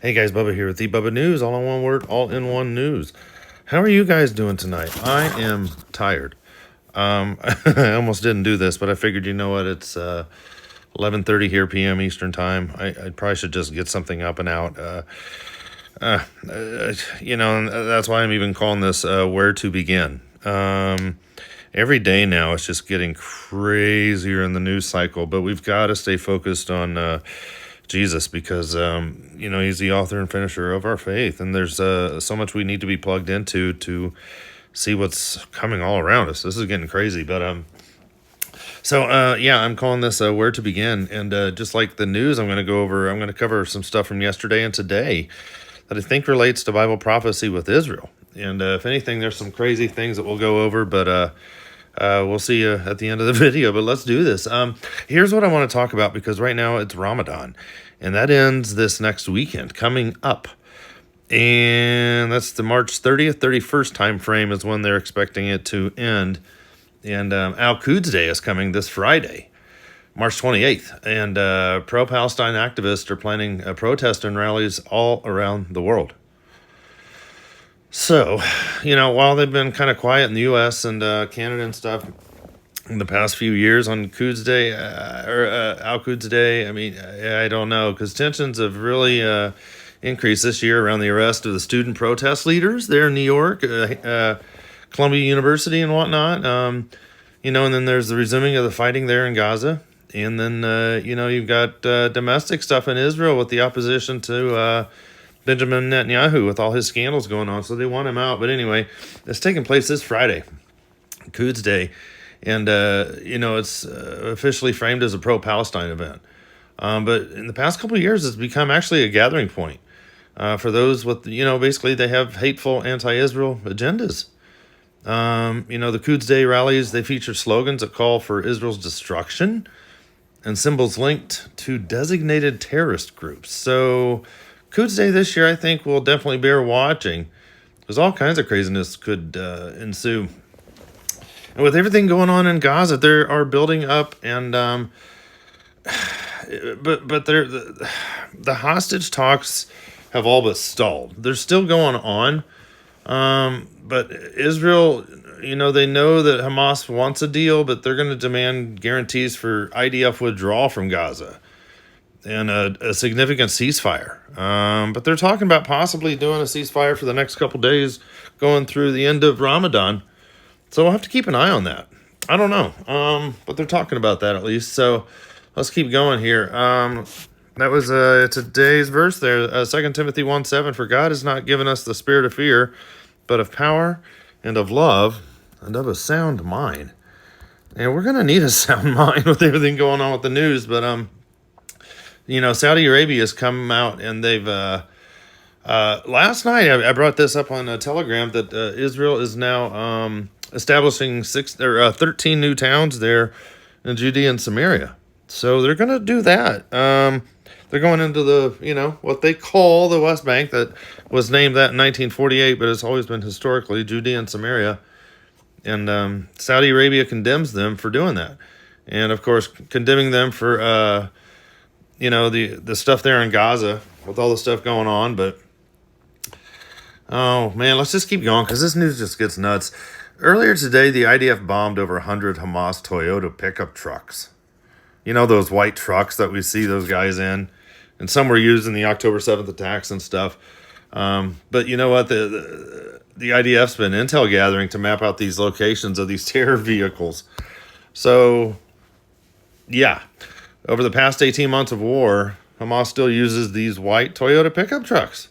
Hey guys, Bubba here with the Bubba News, all in one word, all in one news. How are you guys doing tonight? I am tired. I almost didn't do this, but I figured, you know what, it's 11:30 here p.m. Eastern time. I probably should just get something up and out. And that's why I'm even calling this Where to Begin. Every day now it's just getting crazier in the news cycle, but we've got to stay focused on Jesus, because he's the author and finisher of our faith, and there's so much we need to be plugged into to see what's coming all around us. This is getting crazy, but I'm calling this Where to Begin, and just like the news, I'm going to cover some stuff from yesterday and today that I think relates to Bible prophecy with Israel. And if anything, there's some crazy things that we'll go over, but we'll see you at the end of the video. But let's do this. Here's what I want to talk about, because right now it's Ramadan, and that ends this next weekend coming up. And that's the March 30th, 31st time frame is when they're expecting it to end. And Al-Quds Day is coming this Friday, March 28th. And pro-Palestine activists are planning protests and rallies all around the world. So, while they've been kind of quiet in the U.S. and Canada and stuff in the past few years on Quds Day, Al-Quds Day, I don't know, because tensions have really increased this year around the arrest of the student protest leaders there in New York, Columbia University and whatnot. And then there's the resuming of the fighting there in Gaza. And then, you've got domestic stuff in Israel with the opposition to Benjamin Netanyahu with all his scandals going on. So they want him out. But anyway, it's taking place this Friday, Quds Day. And, it's officially framed as a pro-Palestine event. But in the past couple of years, it's become actually a gathering point for those with, basically they have hateful anti-Israel agendas. The Quds Day rallies, they feature slogans that call for Israel's destruction and symbols linked to designated terrorist groups. So Quds Day this year, I think, will definitely bear watching, because all kinds of craziness could ensue. And with everything going on in Gaza, they are building up, and but the hostage talks have all but stalled. They're still going on, but Israel, they know that Hamas wants a deal, but they're going to demand guarantees for IDF withdrawal from Gaza and a significant ceasefire. But they're talking about possibly doing a ceasefire for the next couple days, going through the end of Ramadan. So we'll have to keep an eye on that. I don't know, but they're talking about that at least. So let's keep going here. That was today's verse there, 2 Timothy 1:7. For God has not given us the spirit of fear, but of power and of love and of a sound mind. And we're going to need a sound mind with everything going on with the news. But, Saudi Arabia has come out, and they've, last night I brought this up on Telegram that Israel is now establishing 13 new towns there in Judea and Samaria. So they're going to do that. They're going into the, what they call the West Bank, that was named that in 1948, but it's always been historically Judea and Samaria. And Saudi Arabia condemns them for doing that. And, of course, condemning them for, the stuff there in Gaza with all the stuff going on. But, oh, man, let's just keep going, because this news just gets nuts. Earlier today, the IDF bombed over 100 Hamas Toyota pickup trucks. Those white trucks that we see those guys in, and some were used in the October 7th attacks and stuff. But you know what? The IDF's been intel gathering to map out these locations of these terror vehicles. So, yeah, over the past 18 months of war, Hamas still uses these white Toyota pickup trucks.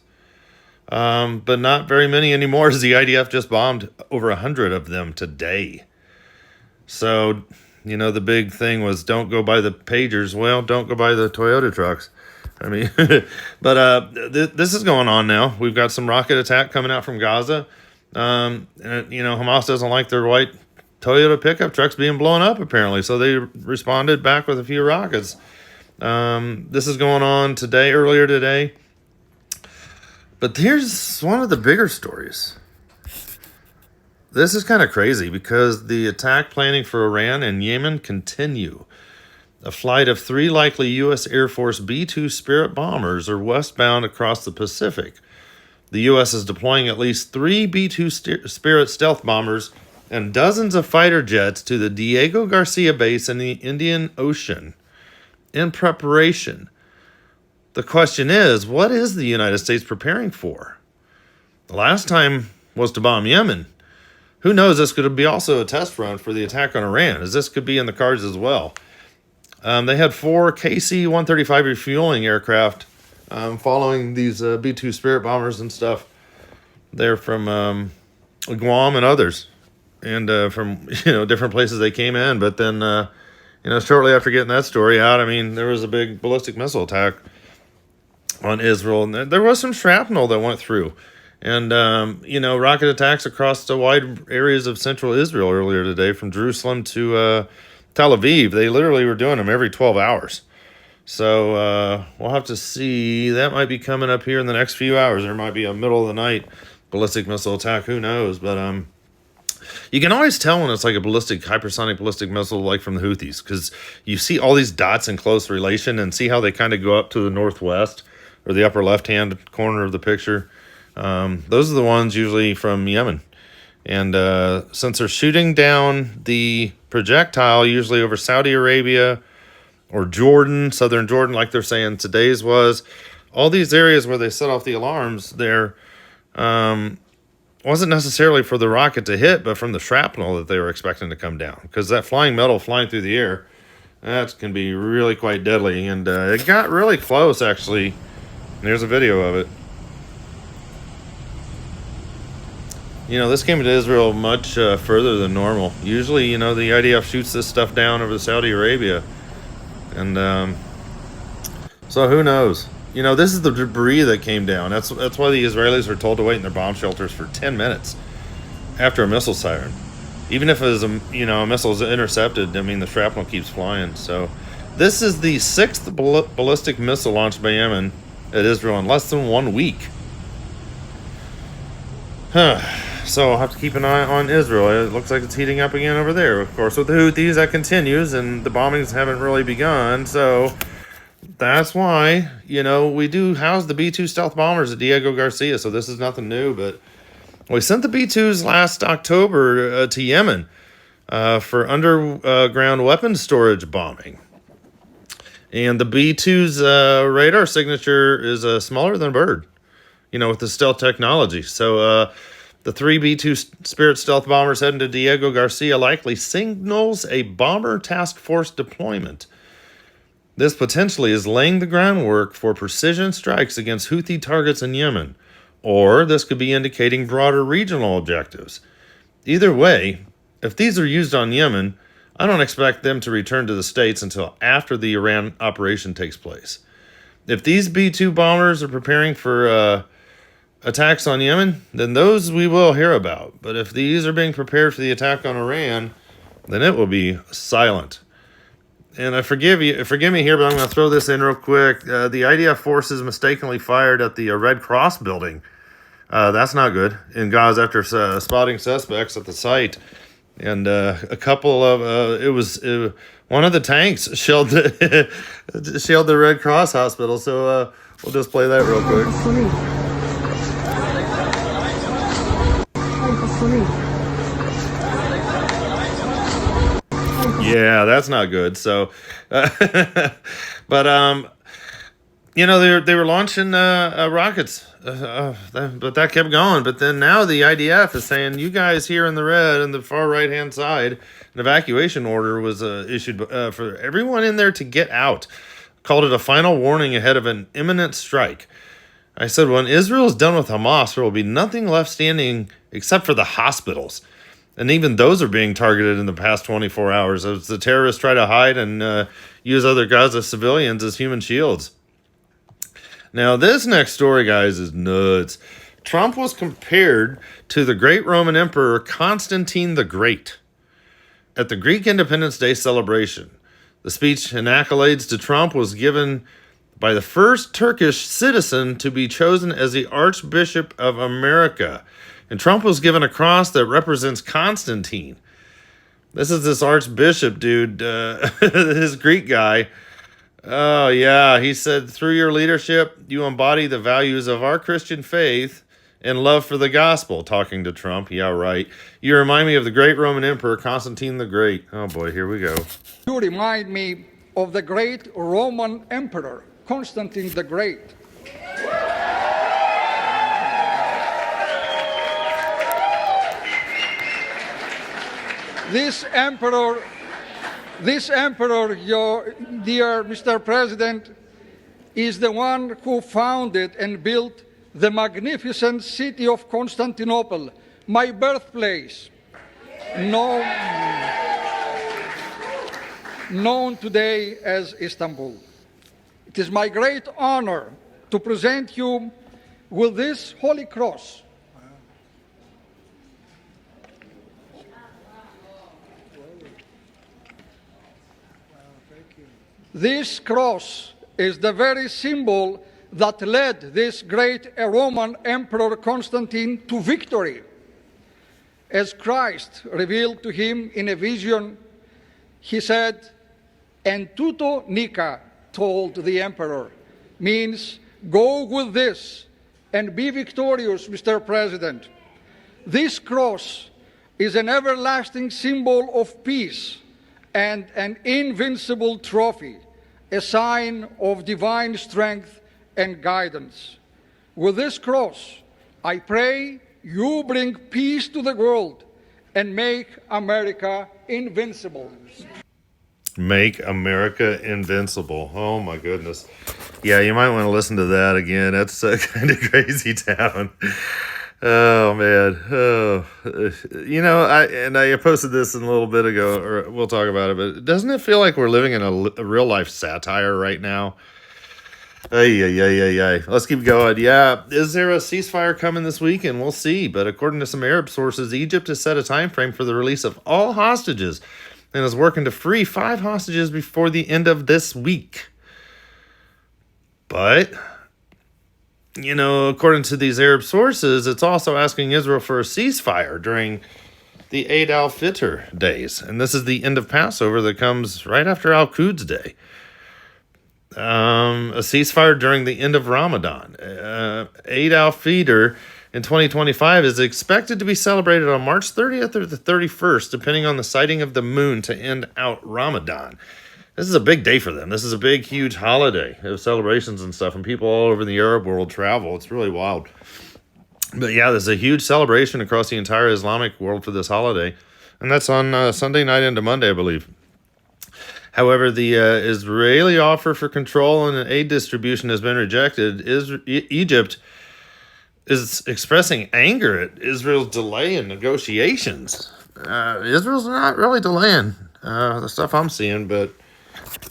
But not very many anymore, as the IDF just bombed over 100 of them today. So, the big thing was don't go by the pagers. Well, don't go by the Toyota trucks. But this is going on now. We've got some rocket attack coming out from Gaza. And, Hamas doesn't like their white Toyota pickup trucks being blown up, apparently. So they responded back with a few rockets. This is going on earlier today. But here's one of the bigger stories. This is kind of crazy, because the attack planning for Iran and Yemen continue. A flight of 3 likely U.S. Air Force B-2 Spirit bombers are westbound across the Pacific. The U.S. is deploying at least 3 B-2 Spirit stealth bombers and dozens of fighter jets to the Diego Garcia base in the Indian Ocean in preparation. The question is, what is the United States preparing for? The last time was to bomb Yemen. Who knows, this could be also a test run for the attack on Iran, as this could be in the cards as well. They had 4 KC-135 refueling aircraft following these B-2 Spirit bombers and stuff. They're from Guam and others, and from different places they came in. But then, shortly after getting that story out, there was a big ballistic missile attack on Israel, and there was some shrapnel that went through. And, rocket attacks across the wide areas of central Israel earlier today, from Jerusalem to Tel Aviv. They literally were doing them every 12 hours. So we'll have to see. That might be coming up here in the next few hours. There might be a middle of the night ballistic missile attack. Who knows? But you can always tell when it's like a hypersonic ballistic missile, like from the Houthis, because you see all these dots in close relation and see how they kind of go up to the northwest or the upper left-hand corner of the picture. Those are the ones usually from Yemen. And since they're shooting down the projectile, usually over Saudi Arabia or Jordan, southern Jordan, like they're saying today's was, all these areas where they set off the alarms there wasn't necessarily for the rocket to hit, but from the shrapnel that they were expecting to come down. Because that flying metal flying through the air, that can be really quite deadly. And it got really close, actually. And there's a video of it. This came to Israel much further than normal. Usually, the IDF shoots this stuff down over Saudi Arabia. And so who knows? This is the debris that came down. That's why the Israelis were told to wait in their bomb shelters for 10 minutes after a missile siren. Even if it was a missile is intercepted, the shrapnel keeps flying. So this is the 6th ballistic missile launched by Yemen at Israel in less than 1 week. So I'll have to keep an eye on Israel. It looks like it's heating up again over there. Of course, with the Houthis, that continues, and the bombings haven't really begun. So that's why, we do house the B-2 stealth bombers at Diego Garcia. So this is nothing new, but we sent the B-2s last October to Yemen for underground weapons storage bombing. And the B-2's radar signature is smaller than a bird, with the stealth technology. So the 3 B-2 Spirit stealth bombers heading to Diego Garcia likely signals a bomber task force deployment. This potentially is laying the groundwork for precision strikes against Houthi targets in Yemen, or this could be indicating broader regional objectives. Either way, if these are used on Yemen, I don't expect them to return to the States until after the Iran operation takes place. If these B-2 bombers are preparing for attacks on Yemen, then those we will hear about. But if these are being prepared for the attack on Iran, then it will be silent. And forgive me here, but I'm going to throw this in real quick. The IDF forces mistakenly fired at the Red Cross building. That's not good. In Gaza, after spotting suspects at the site. And a couple of one of the tanks shelled the Red Cross hospital. So we'll just play that real quick. Yeah, that's not good. So, but they were launching rockets, but that kept going. But then now the IDF is saying, you guys here in the red and the far right hand side, an evacuation order was issued for everyone in there to get out. Called it a final warning ahead of an imminent strike. I said, when Israel is done with Hamas, there will be nothing left standing except for the hospitals. And even those are being targeted in the past 24 hours as the terrorists try to hide and use other Gaza civilians as human shields. Now, this next story, guys, is nuts. Trump was compared to the great Roman Emperor Constantine the Great at the Greek Independence Day celebration. The speech and accolades to Trump was given by the first Turkish citizen to be chosen as the Archbishop of America. And Trump was given a cross that represents Constantine. This is this archbishop dude, this Greek guy. Oh, yeah. He said, through your leadership, you embody the values of our Christian faith and love for the gospel. Talking to Trump. Yeah, right. You remind me of the great Roman Emperor, Constantine the Great. Oh, boy, here we go. You remind me of the great Roman Emperor, Constantine the Great. This emperor, your dear Mr. President, is the one who founded and built the magnificent city of Constantinople, my birthplace, known today as Istanbul. It is my great honor to present you with this holy cross. This cross is the very symbol that led this great Roman Emperor Constantine to victory. As Christ revealed to him in a vision, he said, "En tuto nica," told the emperor, means go with this and be victorious, Mr. President. This cross is an everlasting symbol of peace and an invincible trophy, a sign of divine strength and guidance. With this cross, I pray you bring peace to the world and make America invincible. Make America invincible. Oh, my goodness. Yeah, you might want to listen to that again. That's kind of crazy town. Oh, man. Oh, I posted this a little bit ago, or we'll talk about it, but doesn't it feel like we're living in a real-life satire right now? Ay. Let's keep going. Yeah, is there a ceasefire coming this weekend? We'll see. But according to some Arab sources, Egypt has set a time frame for the release of all hostages and is working to free 5 hostages before the end of this week. But, according to these Arab sources, it's also asking Israel for a ceasefire during the Eid al-Fitr days. And this is the end of Passover that comes right after Al-Quds Day. A ceasefire during the end of Ramadan. Eid al-Fitr in 2025 is expected to be celebrated on March 30th or the 31st, depending on the sighting of the moon to end out Ramadan. This is a big day for them. This is a big, huge holiday of celebrations and stuff, and people all over the Arab world travel. It's really wild. But yeah, there's a huge celebration across the entire Islamic world for this holiday, and that's on Sunday night into Monday, I believe. However, the Israeli offer for control and aid distribution has been rejected. Egypt is expressing anger at Israel's delay in negotiations. Israel's not really delaying the stuff I'm seeing, but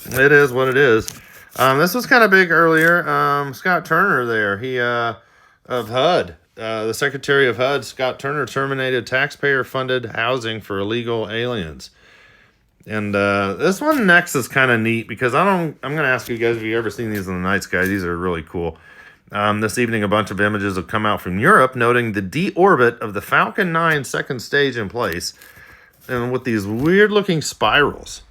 it is what it is. This was kind of big earlier. Scott Turner there, of HUD. The Secretary of HUD, Scott Turner, terminated taxpayer-funded housing for illegal aliens. And this one next is kind of neat because I'm going to ask you guys if you've ever seen these in the night sky. These are really cool. This evening, a bunch of images have come out from Europe noting the deorbit of the Falcon 9 second stage in place and with these weird-looking spirals.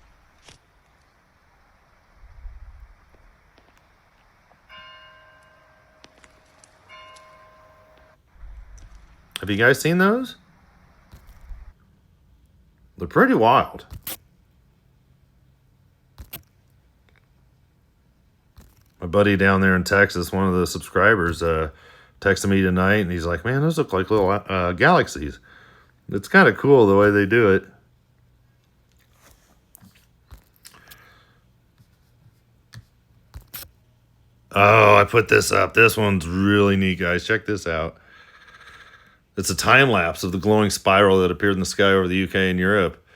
Have you guys seen those? They're pretty wild. My buddy down there in Texas, one of the subscribers, texted me tonight, and he's like, man, those look like little galaxies. It's kind of cool the way they do it. Oh, I put this up. This one's really neat, guys. Check this out. It's a time lapse of the glowing spiral that appeared in the sky over the UK and Europe.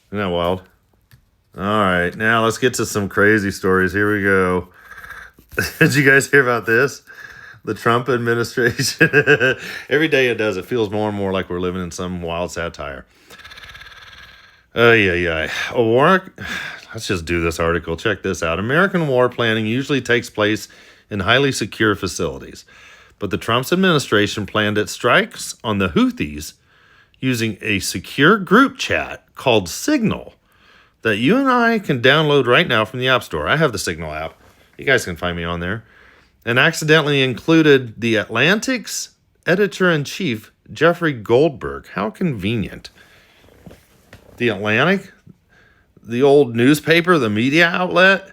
Isn't that wild? All right, now let's get to some crazy stories. Here we go. Did you guys hear about this? The Trump administration. Every day it does. It feels more and more like we're living in some wild satire. A war. Let's just do this article. Check this out. American war planning usually takes place in highly secure facilities, but the Trump administration planned its strikes on the Houthis using a secure group chat called Signal that you and I can download right now from the App Store. I have the Signal app. You guys can find me on there. And accidentally included the Atlantic's editor-in-chief, Jeffrey Goldberg. How convenient. The Atlantic, the old newspaper, the media outlet.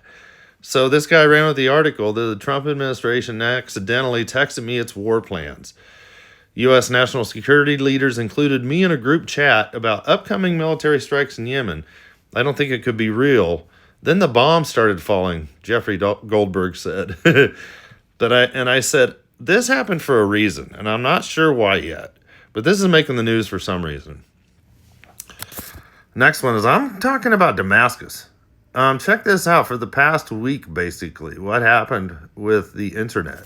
So this guy ran with the article. The Trump administration accidentally texted me its war plans. U.S. national security leaders included me in a group chat about upcoming military strikes in Yemen. I don't think it could be real. Then the bombs started falling, Jeffrey Goldberg said. I said, this happened for a reason, and I'm not sure why yet. But this is making the news for some reason. Next one is I'm talking about Damascus. Check this out. For the past week, basically, what happened with the internet.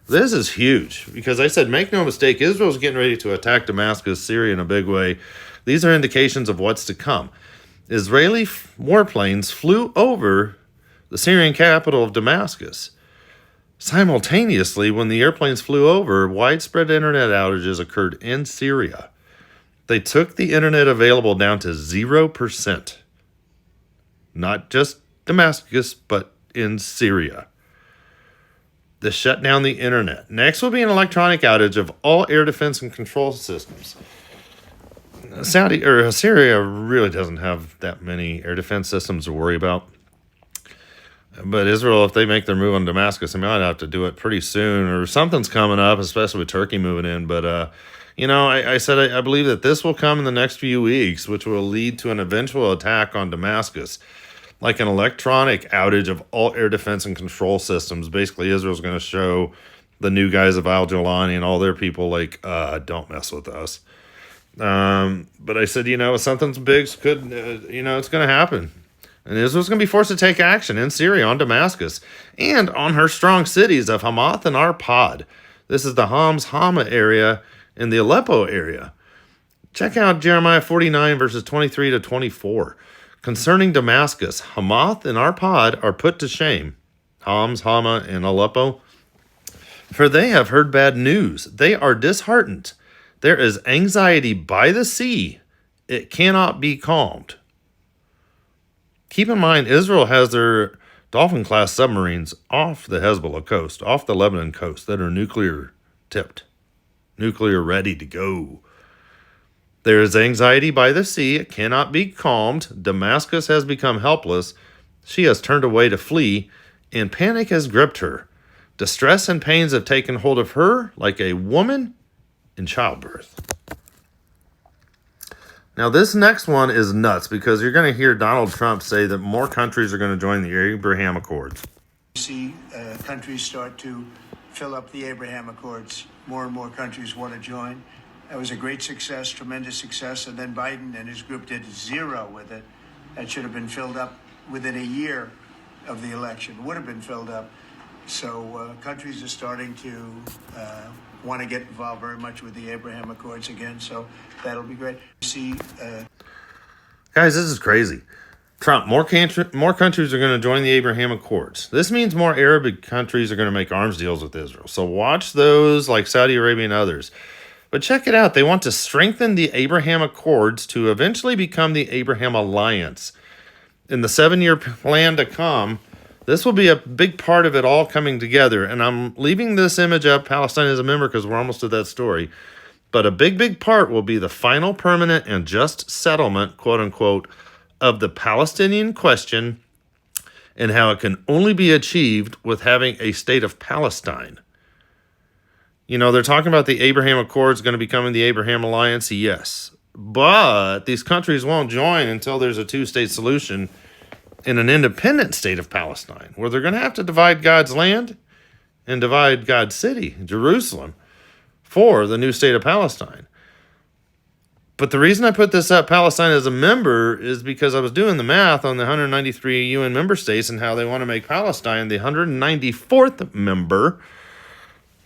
This is huge because I said, make no mistake, Israel's getting ready to attack Damascus, Syria in a big way. These are indications of what's to come. Israeli warplanes flew over the Syrian capital of Damascus. Simultaneously, when the airplanes flew over, widespread internet outages occurred in Syria. They took the internet available down to 0%. Not just Damascus, but in Syria. They shut down the internet. Next will be an electronic outage of all air defense and control systems. Syria really doesn't have that many air defense systems to worry about. But Israel, if they make their move on Damascus, they might have to do it pretty soon, or something's coming up, especially with Turkey moving in. But, I said I believe that this will come in the next few weeks, which will lead to an eventual attack on Damascus, like an electronic outage of all air defense and control systems. Basically, Israel's going to show the new guys of Al-Jolani and all their people, like, don't mess with us. But I said, something big could, it's going to happen. And Israel's going to be forced to take action in Syria on Damascus and on her strong cities of Hamath and Arpad. This is the Hama area in the Aleppo area. Check out Jeremiah 49 verses 23 to 24. Concerning Damascus, Hamath and Arpad are put to shame. Hama, and Aleppo. For they have heard bad news. They are disheartened. There is anxiety by the sea. It cannot be calmed. Keep in mind, Israel has their Dolphin-class submarines off the Hezbollah coast, off the Lebanon coast, that are nuclear-tipped, nuclear-ready to go. There is anxiety by the sea. It cannot be calmed. Damascus has become helpless. She has turned away to flee, and panic has gripped her. Distress and pains have taken hold of her like a woman in childbirth. Now, this next one is nuts because you're going to hear Donald Trump say that more countries are going to join the Abraham Accords. We see countries start to fill up the Abraham Accords. More and more countries want to join. That was a great success, tremendous success. And then Biden and his group did zero with it. That should have been filled up within a year of the election, would have been filled up. So countries are starting to want to get involved very much with the Abraham Accords again. So that'll be great. Guys, this is crazy. Trump, more countries are going to join the Abraham Accords. This means more Arab countries are going to make arms deals with Israel. So watch those like Saudi Arabia and others. But check it out. They want to strengthen the Abraham Accords to eventually become the Abraham Alliance. In the 7-year plan to come, this will be a big part of it all coming together. And I'm leaving this image up, Palestine as a member, because we're almost to that story. But a big part will be the final permanent and just settlement, quote unquote, of the Palestinian question and how it can only be achieved with having a state of Palestine. They're talking about the Abraham Accords going to become the Abraham Alliance, yes. But these countries won't join until there's a two-state solution in an independent state of Palestine, where they're going to have to divide God's land and divide God's city, Jerusalem, for the new state of Palestine. But the reason I put this up, Palestine as a member, is because I was doing the math on the 193 UN member states and how they want to make Palestine the 194th member.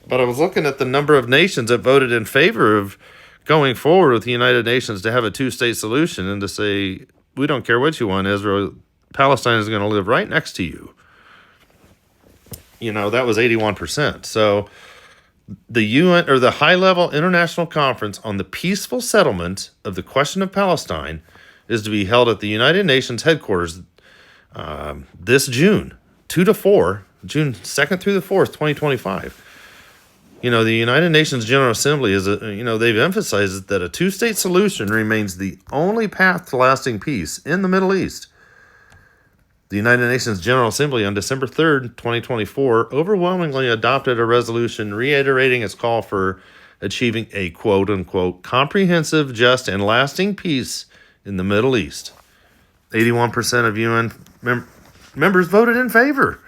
But I was looking at the number of nations that voted in favor of going forward with the United Nations to have a two-state solution and to say, we don't care what you want, Israel, Palestine is going to live right next to you. That was 81%. So The UN, or the high-level international conference on the peaceful settlement of the question of Palestine, is to be held at the United Nations headquarters this June, 2 to 4, June 2nd through the 4th, 2025. You know, the United Nations General Assembly they've emphasized that a two-state solution remains the only path to lasting peace in the Middle East. The United Nations General Assembly on December 3rd, 2024, overwhelmingly adopted a resolution reiterating its call for achieving a quote-unquote comprehensive, just, and lasting peace in the Middle East. 81% of UN members voted in favor.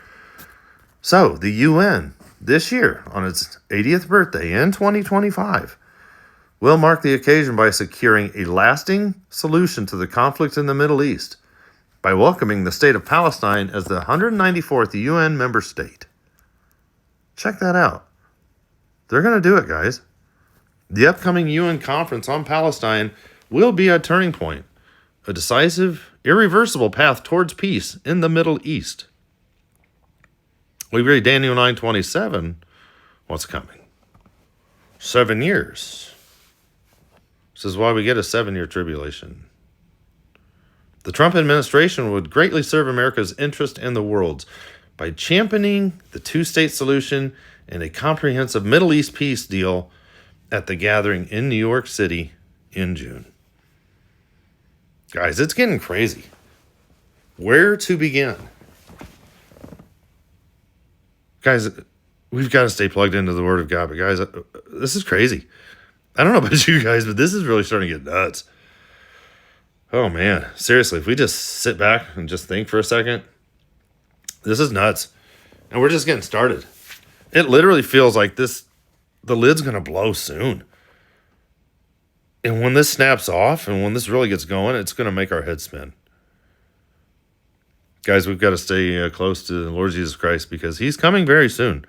So, the UN, this year, on its 80th birthday in 2025, will mark the occasion by securing a lasting solution to the conflict in the Middle East, by welcoming the state of Palestine as the 194th UN member state. Check that out. They're going to do it, guys. The upcoming UN conference on Palestine will be a turning point, a decisive, irreversible path towards peace in the Middle East. We read Daniel 9:27. What's coming? 7 years. This is why we get a 7-year tribulation. The Trump administration would greatly serve America's interest and the world's by championing the two-state solution and a comprehensive Middle East peace deal at the gathering in New York City in June. Guys, it's getting crazy. Where to begin? Guys, we've got to stay plugged into the Word of God. But guys, this is crazy. I don't know about you guys, but this is really starting to get nuts. Oh, man. Seriously, if we just sit back and just think for a second, this is nuts. And we're just getting started. It literally feels like the lid's going to blow soon. And when this snaps off and when this really gets going, it's going to make our head spin. Guys, we've got to stay close to the Lord Jesus Christ because he's coming very soon.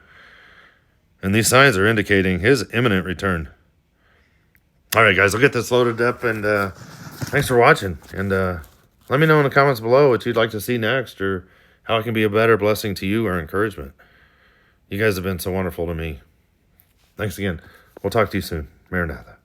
And these signs are indicating his imminent return. All right, guys, I'll get this loaded up and thanks for watching, and let me know in the comments below what you'd like to see next or how it can be a better blessing to you or encouragement. You guys have been so wonderful to me. Thanks again. We'll talk to you soon. Maranatha.